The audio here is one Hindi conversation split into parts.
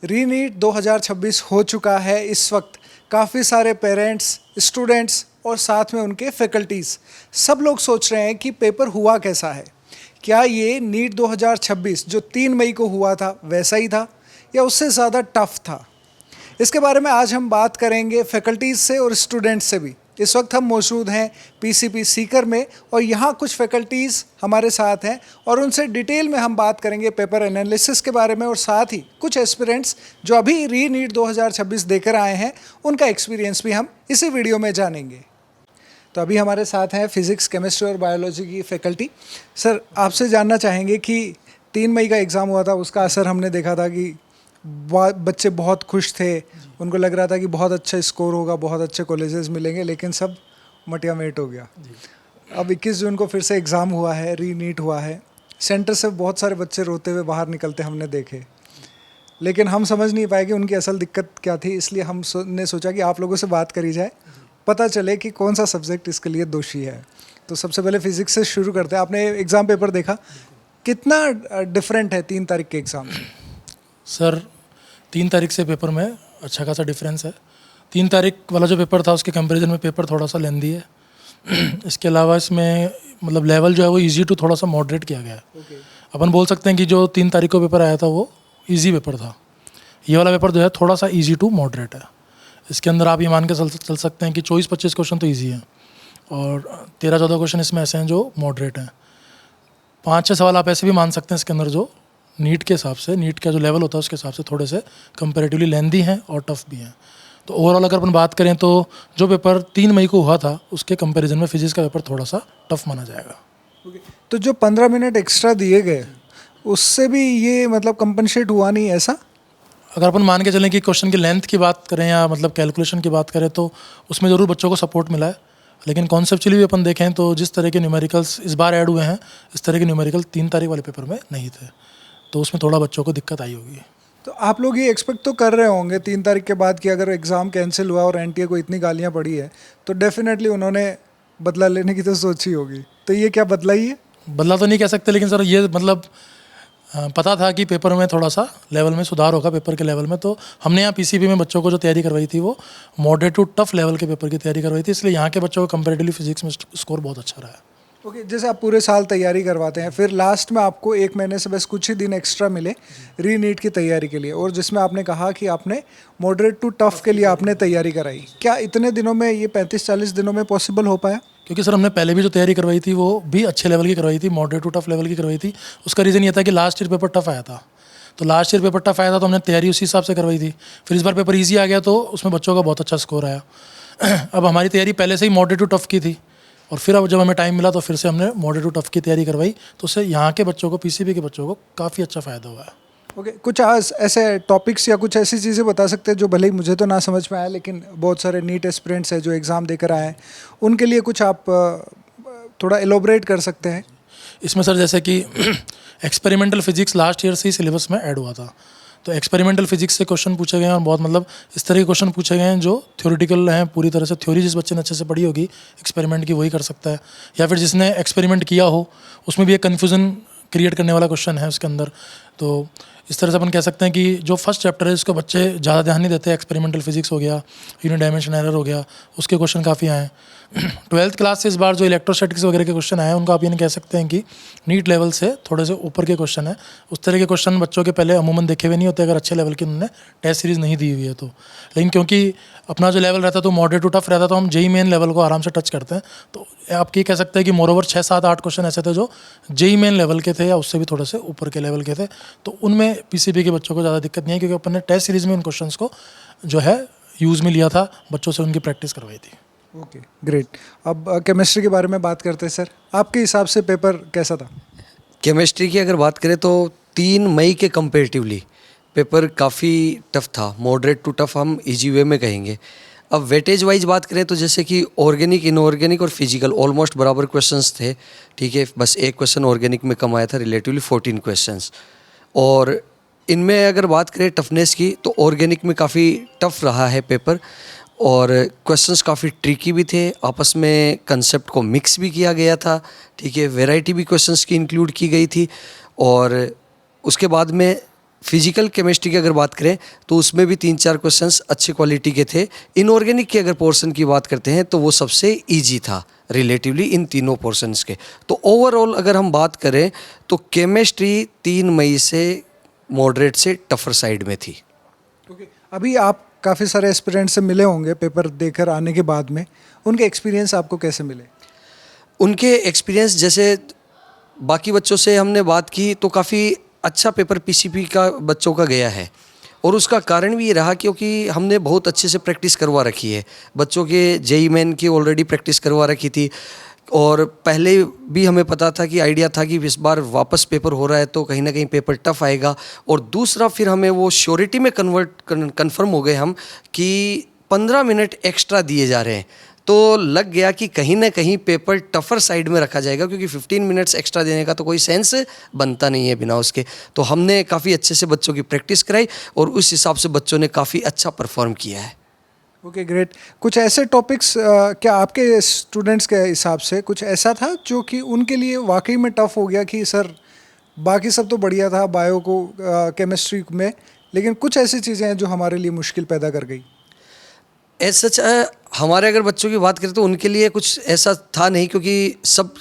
रीनीट 2026 हो चुका है। इस वक्त काफ़ी सारे पेरेंट्स, स्टूडेंट्स और साथ में उनके फैकल्टीज़ सब लोग सोच रहे हैं कि पेपर हुआ कैसा है। क्या ये नीट 2026 जो 3 मई को हुआ था वैसा ही था या उससे ज़्यादा टफ था? इसके बारे में आज हम बात करेंगे फैकल्टीज़ से और स्टूडेंट्स से भी। इस वक्त हम मौजूद हैं पीसीपी सीकर में और यहाँ कुछ फैकल्टीज़ हमारे साथ हैं और उनसे डिटेल में हम बात करेंगे पेपर एनालिसिस के बारे में और साथ ही कुछ एस्पिरेंट्स जो अभी री नीट 2026 देकर आए हैं उनका एक्सपीरियंस भी हम इसी वीडियो में जानेंगे। तो अभी हमारे साथ हैं फिज़िक्स, केमिस्ट्री और बायोलॉजी की फैकल्टी। सर, आपसे जानना चाहेंगे कि 3 मई का एग्ज़ाम हुआ था, उसका असर हमने देखा था कि बच्चे बहुत खुश थे, उनको लग रहा था कि बहुत अच्छा स्कोर होगा, बहुत अच्छे कॉलेजेस मिलेंगे, लेकिन सब मटिया मेट हो गया। अब 21 जून को फिर से एग्ज़ाम हुआ है, री नीट हुआ है। सेंटर से बहुत सारे बच्चे रोते हुए बाहर निकलते हमने देखे, लेकिन हम समझ नहीं पाए कि उनकी असल दिक्कत क्या थी। इसलिए हम ने सोचा कि आप लोगों से बात करी जाए, पता चले कि कौन सा सब्जेक्ट इसके लिए दोषी है। तो सबसे पहले फिज़िक्स से शुरू करते हैं। आपने एग्ज़ाम पेपर देखा, कितना डिफरेंट है 3 तारीख के एग्ज़ाम से? सर 3 तारीख से पेपर में अच्छा खासा डिफरेंस है। 3 तारीख वाला जो पेपर था उसके कंपैरिजन में पेपर थोड़ा सा लेंदी है। इसके अलावा इसमें मतलब लेवल जो है वो इजी टू थोड़ा सा मॉडरेट किया गया है। अपन बोल सकते हैं कि जो 3 तारीख को पेपर आया था वो इजी पेपर था। ये वाला पेपर जो है थोड़ा सा इजी टू मॉडरेट है। इसके अंदर आप ये मान के चल सकते हैं कि 24-25 क्वेश्चन तो ईजी हैं और 13-14 क्वेश्चन इसमें ऐसे हैं जो मॉडरेट हैं। 5-6 सवाल आप ऐसे भी मान सकते हैं इसके अंदर जो नीट के हिसाब से, नीट का जो लेवल होता है उसके हिसाब से थोड़े से कंपैरेटिवली लेंदी हैं और टफ भी हैं। तो ओवरऑल अगर अपन बात करें तो जो पेपर 3 मई को हुआ था उसके कंपैरिजन में फिजिक्स का पेपर थोड़ा सा टफ माना जाएगा। तो जो 15 मिनट एक्स्ट्रा दिए गए उससे भी ये मतलब कंपनसेट हुआ नहीं ऐसा? अगर अपन मान के चलें कि क्वेश्चन की लेंथ की बात करें या मतलब कैलकुलेशन की बात करें तो उसमें ज़रूर बच्चों को सपोर्ट मिला है, लेकिन कॉन्सेप्चुअली भी अपन देखें तो जिस तरह के न्यूमेरिकल्स इस बार ऐड हुए हैं इस तरह के न्यूमेरिकल 3 तारीख वाले पेपर में नहीं थे, तो उसमें थोड़ा बच्चों को दिक्कत आई होगी। तो आप लोग ये एक्सपेक्ट तो कर रहे होंगे 3 तारीख के बाद कि अगर एग्ज़ाम कैंसिल हुआ और एनटीए को इतनी गालियाँ पड़ी है तो डेफिनेटली उन्होंने बदला लेने की तो सोची होगी। तो ये क्या बदला ही है? बदला तो नहीं कह सकते, लेकिन सर ये मतलब पता था कि पेपर में थोड़ा सा लेवल में सुधार होगा पेपर के लेवल में, तो हमने यहाँ पीसीपी में बच्चों को जो तैयारी करवाई थी वो मॉडरेट टू टफ लेवल के पेपर की तैयारी करवाई थी, इसलिए यहाँ के बच्चों को कंपैरेटिवली फिजिक्स में स्कोर बहुत अच्छा रहा है। ओके, जैसे आप पूरे साल तैयारी करवाते हैं, फिर लास्ट में आपको 1 महीने से बस कुछ ही दिन एक्स्ट्रा मिले री नीट की तैयारी के लिए, और जिसमें आपने कहा कि आपने मॉडरेट टू टफ के लिए आपने तैयारी कराई। क्या इतने दिनों में, ये 35-40 दिनों में पॉसिबल हो पाया? क्योंकि सर हमने पहले भी जो तैयारी करवाई थी वो भी अच्छे लेवल की करवाई थी, मॉडरेट टू टफ लेवल की करवाई थी। उसका रीज़न ये था कि लास्ट ईयर पेपर टफ आया था, तो लास्ट ईयर पेपर टफ आया था तो हमने तैयारी उसी हिसाब से करवाई थी। फिर इस बार पेपर ईजी आ गया तो उसमें बच्चों का बहुत अच्छा स्कोर आया। अब हमारी तैयारी पहले से ही मॉडरेट टू टफ की थी और फिर अब जब हमें टाइम मिला तो फिर से हमने मॉडरेट टू टफ की तैयारी करवाई, तो उससे यहाँ के बच्चों को, पीसीबी के बच्चों को काफ़ी अच्छा फ़ायदा हुआ है। ओके, कुछ आज ऐसे टॉपिक्स या कुछ ऐसी चीज़ें बता सकते हैं जो भले ही मुझे तो ना समझ में आया, लेकिन बहुत सारे नीट एस्पिरेंट्स हैं जो एग्ज़ाम देकर आए हैं, उनके लिए कुछ आप थोड़ा एलोबरेट कर सकते हैं? इसमें सर जैसे कि एक्सपेरिमेंटल फिजिक्स लास्ट ईयर से ही सिलेबस में ऐड हुआ था, तो एक्सपेरिमेंटल फिजिक्स से क्वेश्चन पूछे गए हैं और बहुत मतलब इस तरह के क्वेश्चन पूछे गए हैं जो थ्योरेटिकल हैं पूरी तरह से। थ्योरी जिस बच्चे ने अच्छे से पढ़ी होगी एक्सपेरिमेंट की वही कर सकता है, या फिर जिसने एक्सपेरिमेंट किया हो उसमें भी एक कन्फ्यूज़न क्रिएट करने वाला क्वेश्चन है उसके अंदर। तो इस तरह से अपन कह सकते हैं कि जो फर्स्ट चैप्टर है उसको बच्चे ज़्यादा ध्यान नहीं देते। एक्सपेरिमेंटल फिजिक्स हो गया, यूनिट डायमेंशन एरर हो गया, उसके क्वेश्चन काफ़ी आए हैं। 12th क्लास से इस बार जो इलेक्ट्रोस्टैटिक्स वगैरह के क्वेश्चन आए हैं उनको आप ये नहीं कह सकते हैं कि नीट लेवल से थोड़े से ऊपर के क्वेश्चन है। उस तरह के क्वेश्चन बच्चों के पहले अमूमन देखे हुए नहीं होते अगर अच्छे लेवल की उन्होंने टेस्ट सीरीज़ नहीं दी हुई है तो। लेकिन क्योंकि अपना जो लेवल रहता है तो मॉडरेट टू टफ रहता है, तो हम जेई मेन लेवल को आराम से टच करते हैं। तो आप ये कह सकते हैं कि मोर ओवर 6-7-8 क्वेश्चन ऐसे थे जो जेई मेन लेवल के थे या उससे भी थोड़े से ऊपर के लेवल के थे, तो उनमें पीसीबी के बच्चों को ज़्यादा दिक्कत नहीं है क्योंकि अपन ने टेस्ट सीरीज़ में उन क्वेश्चंस को जो है यूज़ में लिया था, बच्चों से उनकी प्रैक्टिस करवाई थी। Okay, great. अब केमिस्ट्री के बारे में बात करते हैं। सर, आपके हिसाब से पेपर कैसा था? केमिस्ट्री की अगर बात करें तो 3 मई के कंपेरेटिवली पेपर काफ़ी टफ था, मॉडरेट टू टफ हम इजी वे में कहेंगे। अब वेटेज वाइज बात करें तो जैसे कि ऑर्गेनिक, इनऑर्गेनिक और फिजिकल ऑलमोस्ट बराबर क्वेश्चंस थे, ठीक है। बस एक क्वेश्चन ऑर्गेनिक में कम आया था, रिलेटिवली 14 क्वेश्चंस। और इनमें अगर बात करें टफनेस की तो ऑर्गेनिक में काफ़ी टफ रहा है पेपर और क्वेश्चंस काफ़ी ट्रिकी भी थे, आपस में कंसेप्ट को मिक्स भी किया गया था, ठीक है। वैरायटी भी क्वेश्चंस की इंक्लूड की गई थी और उसके बाद में फिजिकल केमिस्ट्री की अगर बात करें तो उसमें भी 3-4 क्वेश्चंस अच्छी क्वालिटी के थे। इनऑर्गेनिक की अगर पोर्शन की बात करते हैं तो वो सबसे इजी था रिलेटिवली इन तीनों पोर्शंस के। तो ओवरऑल अगर हम बात करें तो केमिस्ट्री 3 मई से मॉडरेट से टफर साइड में थी। ओके, अभी आप काफ़ी सारे एस्पिरेंट से मिले होंगे पेपर देकर आने के बाद में, उनके एक्सपीरियंस आपको कैसे मिले? उनके एक्सपीरियंस जैसे बाकी बच्चों से हमने बात की तो काफ़ी अच्छा पेपर पीसीपी का बच्चों का गया है, और उसका कारण भी ये रहा क्योंकि हमने बहुत अच्छे से प्रैक्टिस करवा रखी है। बच्चों के जेई मेन की ऑलरेडी प्रैक्टिस करवा रखी थी, और पहले भी हमें पता था कि आइडिया था कि इस बार वापस पेपर हो रहा है तो कहीं ना कहीं पेपर टफ आएगा। और दूसरा फिर हमें वो श्योरिटी में कन्फर्म हो गए हम कि 15 मिनट एक्स्ट्रा दिए जा रहे हैं, तो लग गया कि कहीं ना कहीं पेपर टफर साइड में रखा जाएगा, क्योंकि 15 मिनट्स एक्स्ट्रा देने का तो कोई सेंस बनता नहीं है बिना उसके। तो हमने काफ़ी अच्छे से बच्चों की प्रैक्टिस कराई और उस हिसाब से बच्चों ने काफ़ी अच्छा परफॉर्म किया है। Okay, great. कुछ ऐसे टॉपिक्स क्या आपके स्टूडेंट्स के हिसाब से कुछ ऐसा था जो कि उनके लिए वाकई में टफ हो गया कि सर बाकी सब तो बढ़िया था बायो को केमिस्ट्री में, लेकिन कुछ ऐसी चीज़ें हैं जो हमारे लिए मुश्किल पैदा कर गई? ऐसा हमारे अगर बच्चों की बात करें तो उनके लिए कुछ ऐसा था नहीं, क्योंकि सब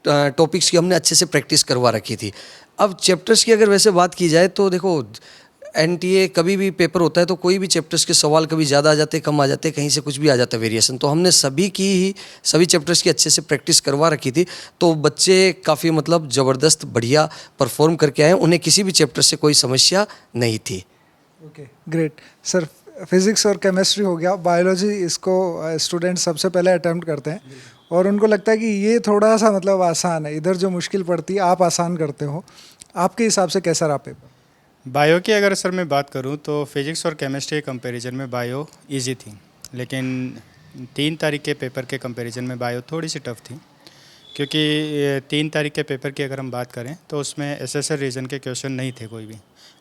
टॉपिक्स की हमने अच्छे से प्रैक्टिस करवा रखी थी। अब चैप्टर्स की अगर वैसे बात की जाए तो देखो, एनटीए कभी भी पेपर होता है तो कोई भी चैप्टर्स के सवाल कभी ज़्यादा आ जाते, कम आ जाते, कहीं से कुछ भी आ जाता है वेरिएशन। तो हमने सभी चैप्टर्स की अच्छे से प्रैक्टिस करवा रखी थी, तो बच्चे काफ़ी मतलब ज़बरदस्त बढ़िया परफॉर्म करके आए, उन्हें किसी भी चैप्टर से कोई समस्या नहीं थी। Okay, great. सर, फिजिक्स और केमिस्ट्री हो गया, बायोलॉजी इसको स्टूडेंट सबसे पहले अटेम्प्ट करते हैं और उनको लगता है कि ये थोड़ा सा मतलब आसान है, इधर जो मुश्किल पड़ती है आप आसान करते हो। आपके हिसाब से कैसा रहा पेपर? बायो की अगर सर मैं बात करूं तो फिज़िक्स और केमिस्ट्री के कंपैरिजन में बायो इजी थी, लेकिन 3 तारीख के पेपर के कंपैरिजन में बायो थोड़ी सी टफ थी, क्योंकि 3 तारीख के पेपर की अगर हम बात करें तो उसमें एसएसआर रीजन के क्वेश्चन नहीं थे कोई भी,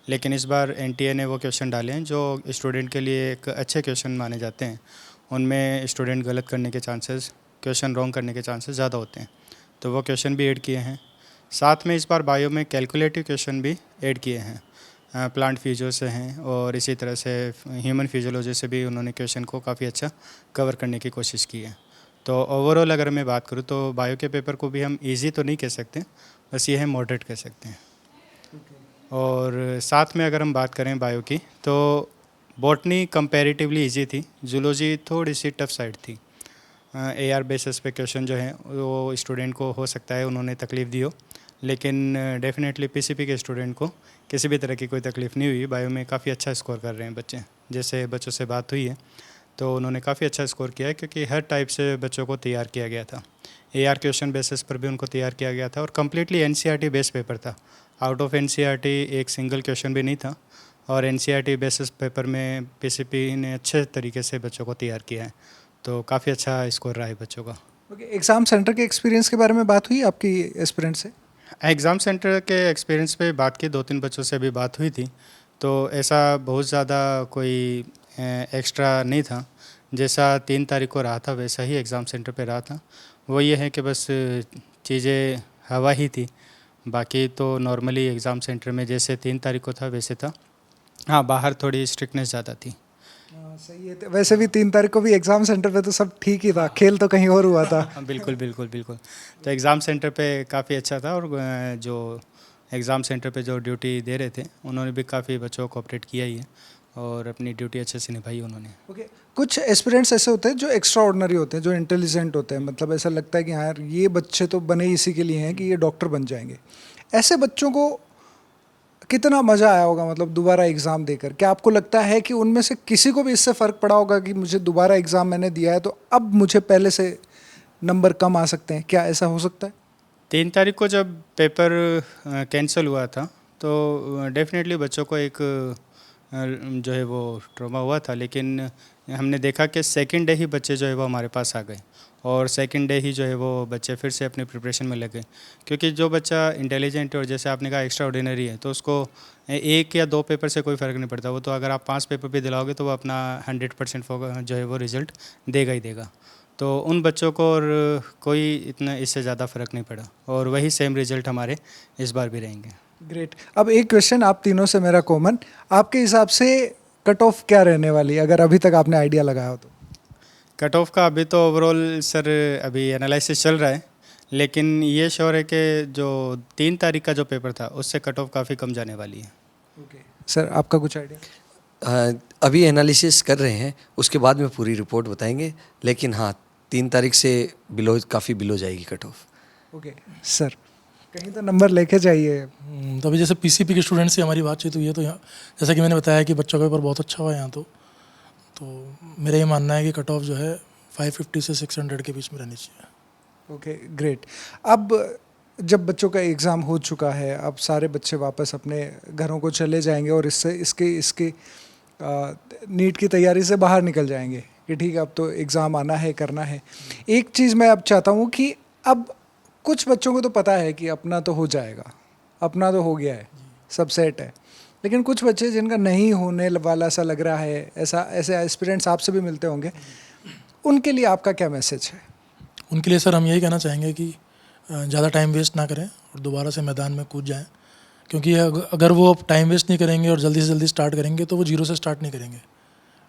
लेकिन इस बार एनटीए ने वो क्वेश्चन डाले हैं जो स्टूडेंट के लिए एक अच्छे क्वेश्चन माने जाते हैं। उनमें स्टूडेंट गलत करने के चांसेस, क्वेश्चन रॉन्ग करने के चांसेस ज़्यादा होते हैं, तो वो क्वेश्चन भी ऐड किए हैं। साथ में इस बार बायो में कैलकुलेटिव क्वेश्चन भी ऐड किए हैं, प्लांट फिजियो से हैं और इसी तरह से ह्यूमन फिजियोलॉजी से भी उन्होंने क्वेश्चन को काफ़ी अच्छा कवर करने की कोशिश की है। तो ओवरऑल अगर मैं बात करूँ तो बायो के पेपर को भी हम इजी तो नहीं कह सकते, बस ये है मॉडरेट कह सकते हैं। और साथ में अगर हम बात करें बायो की तो बॉटनी कंपैरेटिवली इजी थी, जूलॉजी थोड़ी सी टफ साइड थी। एआर बेसिस पे क्वेश्चन जो है वो स्टूडेंट को हो सकता है उन्होंने तकलीफ़ दी हो, लेकिन डेफिनेटली पीसीपी के स्टूडेंट को किसी भी तरह की कोई तकलीफ़ नहीं हुई। बायो में काफ़ी अच्छा स्कोर कर रहे हैं बच्चे, जैसे बच्चों से बात हुई है तो उन्होंने काफ़ी अच्छा स्कोर किया है, क्योंकि हर टाइप से बच्चों को तैयार किया गया था। एआर क्वेश्चन बेसिस पर भी उनको तैयार किया गया था और कम्प्लीटली एनसीईआरटी बेस्ड पेपर था। आउट ऑफ एनसीईआरटी एक सिंगल क्वेश्चन भी नहीं था, और एनसीईआरटी बेसिस पेपर में पीसीपी ने अच्छे तरीके से बच्चों को तैयार किया है, तो काफ़ी अच्छा स्कोर रहा है बच्चों का। ओके, एग्ज़ाम सेंटर के एक्सपीरियंस के बारे में बात हुई आपकी एस्पिरेंट से? एग्ज़ाम सेंटर के एक्सपीरियंस पे बात की, 2-3 बच्चों से भी बात हुई थी, तो ऐसा बहुत ज़्यादा कोई एक्स्ट्रा नहीं था। जैसा 3 तारीख को रहा था वैसा ही एग्ज़ाम सेंटर पे रहा था। वो ये है कि बस चीज़ें हवा ही थी, बाकी तो नॉर्मली एग्ज़ाम सेंटर में जैसे 3 तारीख को था वैसे था। हाँ, बाहर थोड़ी स्ट्रिक्टनेस ज़्यादा थी। सही है। तो वैसे भी 3 तारीख को भी एग्ज़ाम सेंटर पे तो सब ठीक ही था, खेल तो कहीं और हुआ था। बिल्कुल बिल्कुल बिल्कुल। तो एग्ज़ाम सेंटर पे काफ़ी अच्छा था, और जो एग्ज़ाम सेंटर पे जो ड्यूटी दे रहे थे उन्होंने भी काफ़ी बच्चों को कोऑपरेट किया ही है और अपनी ड्यूटी अच्छे से निभाई उन्होंने। ओके, कुछ एस्पिरेंट्स ऐसे होते हैं जो एक्स्ट्रा ऑर्डिनरी होते हैं, जो इंटेलिजेंट होते हैं, मतलब ऐसा लगता है कि हाँ यार ये बच्चे तो बने इसी के लिए हैं कि ये डॉक्टर बन जाएंगे। ऐसे बच्चों को कितना मज़ा आया होगा मतलब दोबारा एग्ज़ाम देकर? क्या आपको लगता है कि उनमें से किसी को भी इससे फ़र्क पड़ा होगा कि मुझे दोबारा एग्ज़ाम मैंने दिया है तो अब मुझे पहले से नंबर कम आ सकते हैं? क्या ऐसा हो सकता है? 3 तारीख को जब पेपर कैंसिल हुआ था तो डेफिनेटली बच्चों को एक जो है वो ट्रॉमा हुआ था, लेकिन हमने देखा कि सेकंड डे ही बच्चे जो है वो हमारे पास आ गए, और सेकंड डे ही जो है वो बच्चे फिर से अपनी प्रिपरेशन में लगे। क्योंकि जो बच्चा इंटेलिजेंट और जैसे आपने कहा एक्स्ट्रा ऑर्डिनरी है तो उसको 1 या 2 पेपर से कोई फ़र्क नहीं पड़ता, वो तो अगर आप 5 पेपर भी दिलाओगे तो वो अपना 100% जो है वो रिज़ल्ट देगा ही देगा। तो उन बच्चों को और कोई इतना इससे ज़्यादा फ़र्क नहीं पड़ा, और वही सेम रिज़ल्ट हमारे इस बार भी रहेंगे। ग्रेट। अब एक क्वेश्चन आप तीनों से मेरा कॉमन, आपके हिसाब से कट ऑफ क्या रहने वाली है अगर अभी तक आपने आइडिया लगाया हो तो? कट ऑफ का अभी तो ओवरऑल सर अभी एनालिसिस चल रहा है, लेकिन ये श्योर है कि जो 3 तारीख का जो पेपर था उससे कट ऑफ काफ़ी कम जाने वाली है। ओके सर, आपका कुछ आइडिया? अभी एनालिसिस कर रहे हैं, उसके बाद में पूरी रिपोर्ट बताएंगे, लेकिन हाँ 3 तारीख से बिलो काफ़ी बिलो जाएगी कट ऑफ। ओके सर, कहीं तो नंबर लेके जाइए। तो अभी जैसे पीसीपी के स्टूडेंट से हमारी बातचीत हुई है, तो यहाँ जैसा कि मैंने बताया कि बच्चों का पेपर बहुत अच्छा हुआ है यहाँ, तो मेरा ये मानना है कि कट ऑफ जो है 550 से 600 के बीच में रहनी चाहिए। Okay great. अब जब बच्चों का एग्ज़ाम हो चुका है, अब सारे बच्चे वापस अपने घरों को चले जाएंगे और इससे इसके नीट की तैयारी से बाहर निकल जाएंगे कि ठीक है अब तो एग्ज़ाम आना है, करना है। एक चीज़ मैं अब चाहता हूँ कि अब कुछ बच्चों को तो पता है कि अपना तो हो जाएगा, अपना तो हो गया है, सब सेट है, लेकिन कुछ बच्चे जिनका नहीं होने वाला सा लग रहा है, ऐसे एस्पिरेंट्स आपसे भी मिलते होंगे, उनके लिए आपका क्या मैसेज है? उनके लिए सर हम यही कहना चाहेंगे कि ज़्यादा टाइम वेस्ट ना करें और दोबारा से मैदान में कूद जाएं, क्योंकि अगर वो टाइम वेस्ट नहीं करेंगे और जल्दी से जल्दी स्टार्ट करेंगे तो वो जीरो से स्टार्ट नहीं करेंगे।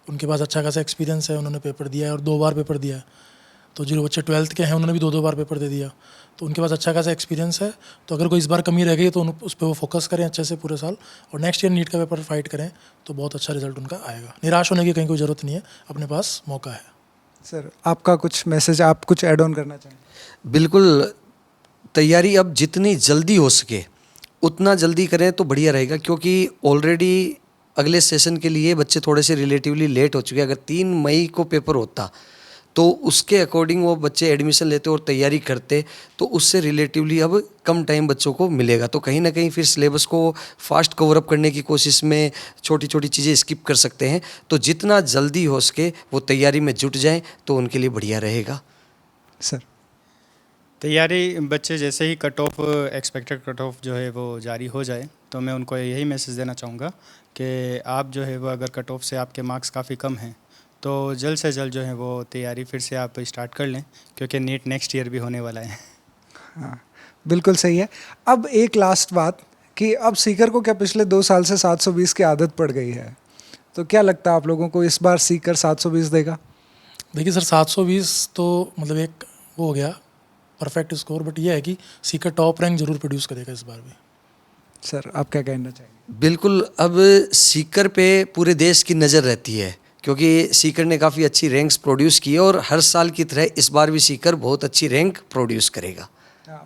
उनके पास अच्छा खासा एक्सपीरियंस है, उन्होंने पेपर दिया है और 2 बार पेपर दिया है। तो जो बच्चे 12th के हैं उन्होंने भी 2 बार पेपर दे दिया, तो उनके पास अच्छा खासा एक्सपीरियंस है। तो अगर कोई इस बार कमी रह गई तो उस पर वो फोकस करें अच्छे से पूरे साल, और नेक्स्ट ईयर नीट का पेपर फाइट करें तो बहुत अच्छा रिजल्ट उनका आएगा। निराश होने की कहीं कोई ज़रूरत नहीं है, अपने पास मौका है। सर आपका कुछ मैसेज, आप कुछ ऐड ऑन करना चाहें? बिल्कुल, तैयारी अब जितनी जल्दी हो सके उतना जल्दी करें तो बढ़िया रहेगा, क्योंकि ऑलरेडी अगले सेशन के लिए बच्चे थोड़े से रिलेटिवली लेट हो चुके हैं। अगर 3 मई को पेपर होता तो उसके अकॉर्डिंग वो बच्चे एडमिशन लेते और तैयारी करते, तो उससे रिलेटिवली अब कम टाइम बच्चों को मिलेगा। तो कहीं ना कहीं फिर सिलेबस को फास्ट कवर अप करने की कोशिश में छोटी छोटी चीज़ें स्किप कर सकते हैं। तो जितना जल्दी हो सके वो तैयारी में जुट जाएं तो उनके लिए बढ़िया रहेगा। सर तैयारी बच्चे जैसे ही cut off expected cut off जो है वो जारी हो जाए तो मैं उनको यही मैसेज देना चाहूँगा कि आप जो है वो अगर कट ऑफ से आपके मार्क्स काफ़ी कम हैं तो जल्द से जल्द जो है वो तैयारी फिर से आप स्टार्ट कर लें, क्योंकि नीट नेक्स्ट ईयर भी होने वाला है। हाँ बिल्कुल सही है। अब एक लास्ट बात कि अब सीकर को क्या पिछले 2 साल से 720 की आदत पड़ गई है, तो क्या लगता है आप लोगों को इस बार सीकर 720 देगा? देखिए सर, 720 तो मतलब एक वो हो गया परफेक्ट स्कोर, बट ये है कि सीकर टॉप रैंक जरूर प्रोड्यूस करेगा इस बार भी। सर आप क्या कहना चाहेंगे? बिल्कुल, अब सीकर पे पूरे देश की नज़र रहती है, क्योंकि सीकर ने काफ़ी अच्छी रैंक्स प्रोड्यूस की है और हर साल की तरह इस बार भी सीकर बहुत अच्छी रैंक प्रोड्यूस करेगा।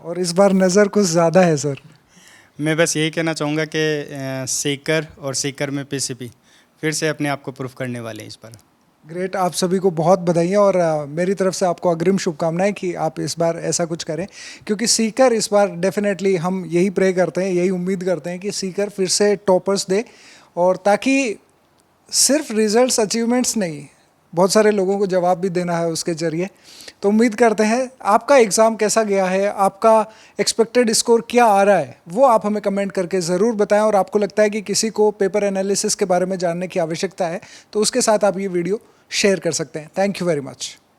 और इस बार नज़र कुछ ज़्यादा है सर। मैं बस यही कहना चाहूँगा कि सीकर और सीकर में पीसीपी फिर से अपने आप को प्रूफ करने वाले हैं इस बार। ग्रेट, आप सभी को बहुत बधाइयाँ और मेरी तरफ से आपको अग्रिम शुभकामनाएं कि आप इस बार ऐसा कुछ करें, क्योंकि सीकर इस बार डेफिनेटली हम यही प्रे करते हैं, यही उम्मीद करते हैं कि सीकर फिर से टॉपर्स दे, और ताकि सिर्फ रिजल्ट्स अचीवमेंट्स नहीं, बहुत सारे लोगों को जवाब भी देना है उसके ज़रिए। तो उम्मीद करते हैं आपका एग्ज़ाम कैसा गया है, आपका एक्सपेक्टेड स्कोर क्या आ रहा है, वो आप हमें कमेंट करके ज़रूर बताएं। और आपको लगता है कि किसी को पेपर एनालिसिस के बारे में जानने की आवश्यकता है तो उसके साथ आप ये वीडियो शेयर कर सकते हैं। Thank you very much.